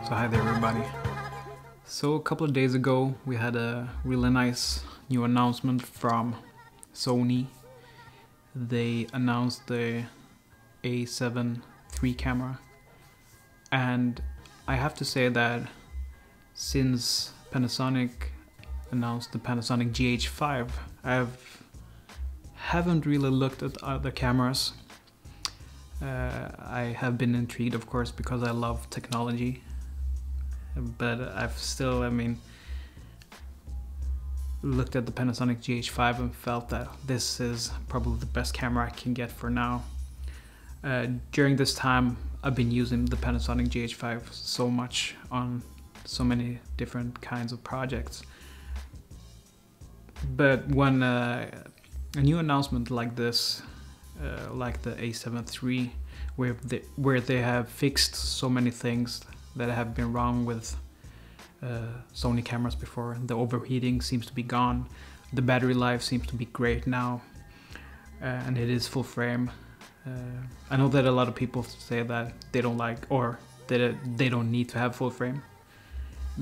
So hi there everybody. So a couple of days ago we had a really nice new announcement from Sony. They announced the A7 III camera, and I have to say that since Panasonic announced the Panasonic GH5, I haven't really looked at other cameras. I have been intrigued, of course, because I love technology, but I've still, looked at the Panasonic GH5 and felt that this is probably the best camera I can get for now. During this time, I've been using the Panasonic GH5 so much on so many different kinds of projects. But when a new announcement like this, like the A7 III, where they have fixed so many things that have been wrong with Sony cameras before. The overheating seems to be gone, the battery life seems to be great now, and it is full frame. I know that a lot of people say that they don't like, or that they don't need to have full frame.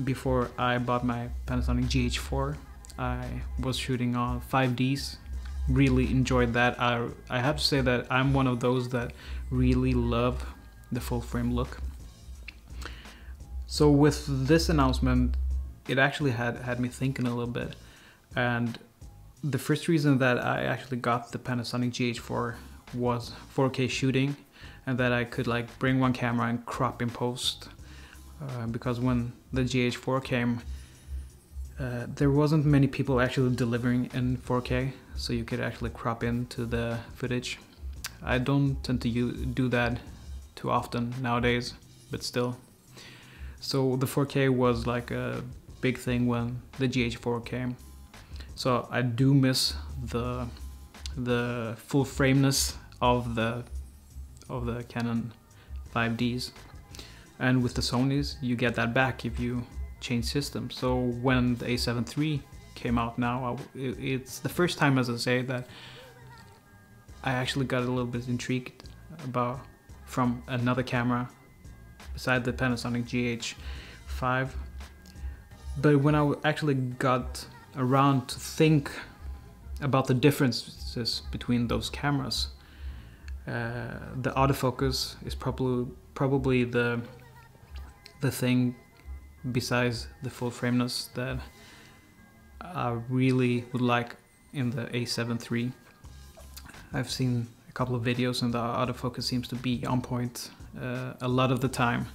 Before I bought my Panasonic GH4, I was shooting on 5Ds. Really enjoyed that. I have to say that I'm one of those that really love the full frame look. So with this announcement, it actually had me thinking a little bit. And the first reason that I actually got the Panasonic GH4 was 4K shooting, and that I could like bring one camera and crop in post. Because when the GH4 came, there wasn't many people actually delivering in 4K, so you could actually crop into the footage. I don't tend to do that too often nowadays, but still. So the 4K was like a big thing when the GH4 came. So I do miss the full frameness of the Canon 5Ds. And with the Sonys, you get that back if you change systems. So when the A7 III came out now, it's the first time, as I say, that I actually got a little bit intrigued from another camera beside the Panasonic GH5. But when I actually got around to think about the differences between those cameras, the autofocus is probably the thing besides the full frameness that I really would like in the A7 III. I've seen a couple of videos and the autofocus seems to be on point a lot of the time.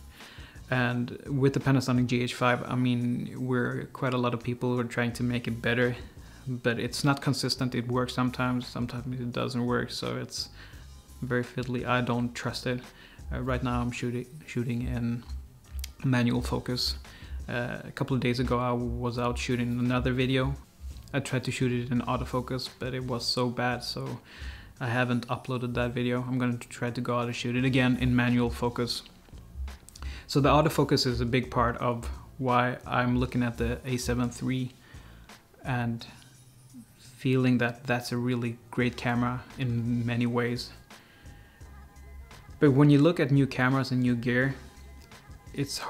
And with the Panasonic GH5, we're quite a lot of people who are trying to make it better, but it's not consistent. It works sometimes it doesn't work, so it's very fiddly. I don't trust it. Right now I'm shooting in manual focus. A couple of days ago I was out shooting another video. I tried to shoot it in autofocus, but it was so bad, so I haven't uploaded that video. I'm going to try to go out and shoot it again in manual focus. So the autofocus is a big part of why I'm looking at the A7 III and feeling that that's a really great camera in many ways. But when you look at new cameras and new gear, it's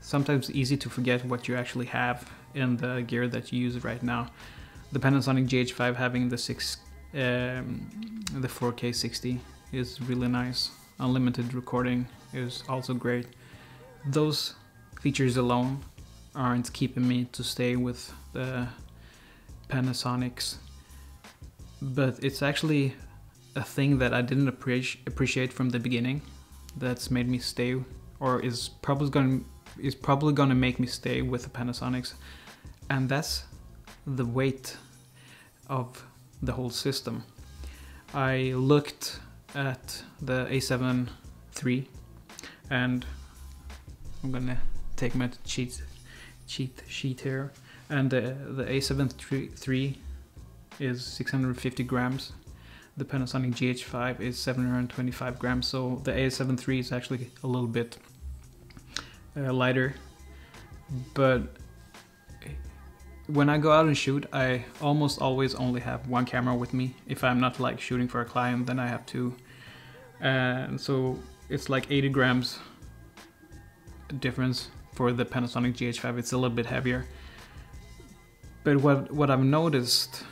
sometimes easy to forget what you actually have in the gear that you use right now. The Panasonic GH5 having the 4K 60 is really nice. Unlimited recording is also great. Those features alone aren't keeping me to stay with the Panasonics, but it's actually a thing that I didn't appreciate from the beginning that's made me stay, or is probably gonna make me stay with the Panasonics, and that's the weight of the whole system. I looked at the A7 III, and I'm gonna take my cheat sheet here, and the A7 III is 650 grams. The Panasonic GH5 is 725 grams, so the A7 III is actually a little bit lighter. But when I go out and shoot, I almost always only have one camera with me. If I'm not like shooting for a client, then I have two. And so it's like 80 grams difference for the Panasonic GH5. It's a little bit heavier. But what I've noticed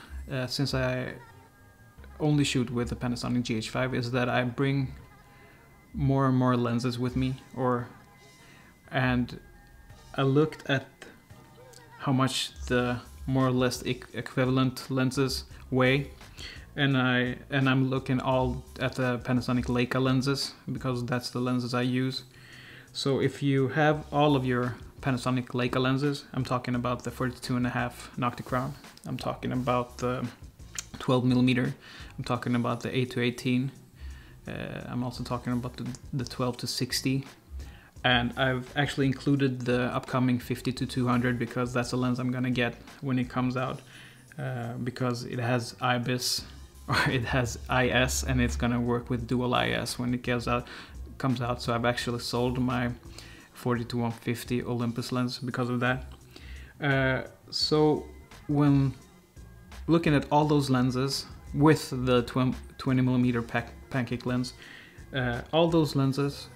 since I only shoot with the Panasonic GH5 is that I bring more and more lenses with me, and I looked at how much the more or less equivalent lenses weigh, and I'm looking all at the Panasonic Leica lenses because that's the lenses I use. So if you have all of your Panasonic Leica lenses, I'm talking about the 42.5 Nocticrown, I'm talking about the 12mm, I'm talking about the 8-18, I'm also talking about the 12-60, and I've actually included the upcoming 50-200 because that's a lens I'm gonna get when it comes out, because it has IBIS, or it has IS, and it's gonna work with dual IS when it comes out. So I've actually sold my 40-150 Olympus lens because of that. So when looking at all those lenses with the 20mm pancake lens, all those lenses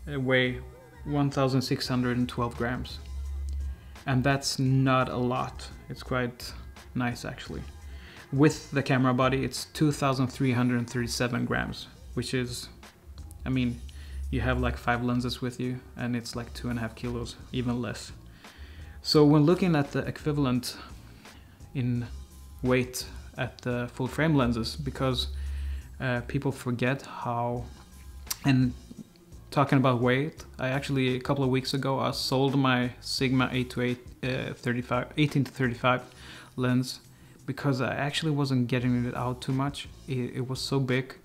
weigh 1,612 grams, and that's not a lot. It's quite nice actually. With the camera body, it's 2,337 grams, which is, I mean, you have like 5 lenses with you and it's like 2.5 kilos, even less. So when looking at the equivalent in weight at the full frame lenses, because people forget how, and talking about weight, I actually a couple of weeks ago I sold my Sigma 18-35 lens because I actually wasn't getting it out too much. It was so big,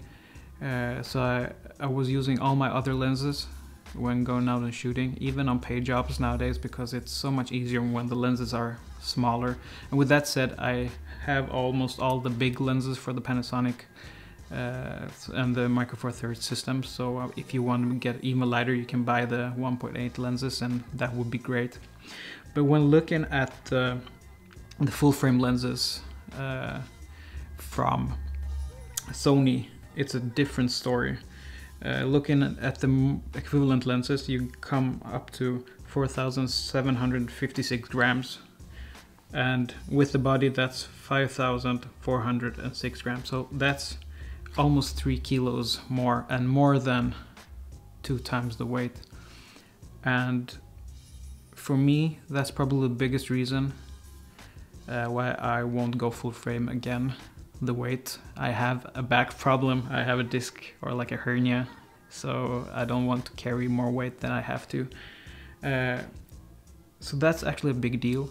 so I was using all my other lenses when going out and shooting, even on paid jobs nowadays, because it's so much easier when the lenses are smaller. And with that said, I have almost all the big lenses for the Panasonic and the Micro Four Thirds system. So if you want to get even lighter, you can buy the 1.8 lenses, and that would be great. But when looking at the full frame lenses from Sony, it's a different story. Looking at the equivalent lenses, you come up to 4,756 grams, and with the body that's 5,406 grams. So that's almost 3 kilos more, and more than 2 times the weight. And for me, that's probably the biggest reason why I won't go full frame again. The weight. I have a back problem, I have a disc or like a hernia, so I don't want to carry more weight than I have to. So that's actually a big deal.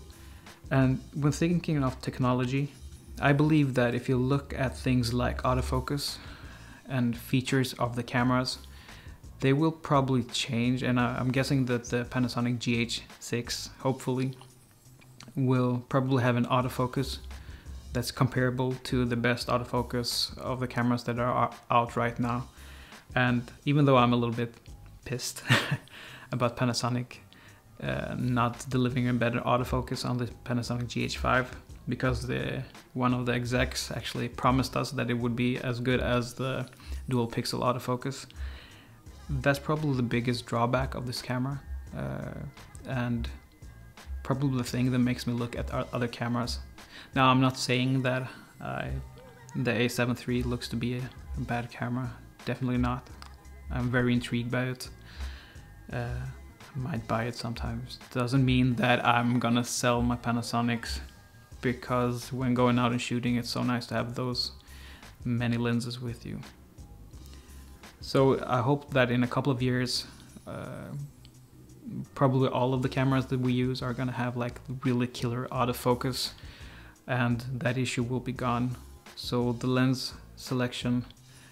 And when thinking of technology, I believe that if you look at things like autofocus and features of the cameras, they will probably change, and I'm guessing that the Panasonic GH6 hopefully will probably have an autofocus that's comparable to the best autofocus of the cameras that are out right now. And even though I'm a little bit pissed about Panasonic not delivering a better autofocus on the Panasonic GH5, because one of the execs actually promised us that it would be as good as the dual pixel autofocus. That's probably the biggest drawback of this camera, and probably the thing that makes me look at other cameras. Now, I'm not saying that the A7 III looks to be a bad camera, definitely not. I'm very intrigued by it. I might buy it sometimes. Doesn't mean that I'm gonna sell my Panasonics, because when going out and shooting, it's so nice to have those many lenses with you. So I hope that in a couple of years, probably all of the cameras that we use are gonna have like really killer autofocus, and that issue will be gone. So the lens selection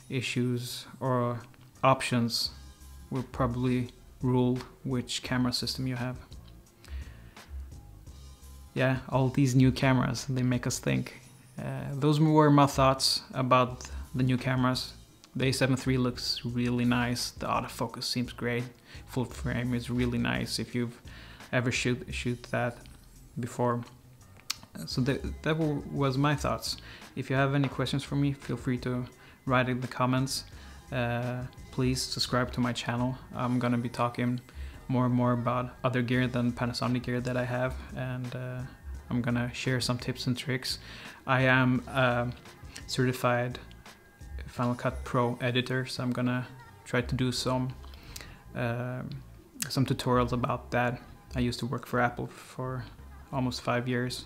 issues or options will probably rule which camera system you have. Yeah, all these new cameras, they make us think. Those were my thoughts about the new cameras. The A7 III looks really nice, the autofocus seems great, full frame is really nice if you've ever shoot that before. So that was my thoughts. If you have any questions for me, feel free to write in the comments. Please subscribe to my channel. I'm gonna be talking more and more about other gear than Panasonic gear that I have, and I'm gonna share some tips and tricks. I am a certified Final Cut Pro editor, so I'm gonna try to do some tutorials about that. I used to work for Apple for almost 5 years.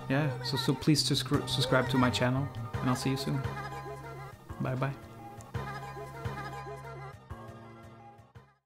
Yeah, so please subscribe to my channel, and I'll see you soon. Bye bye.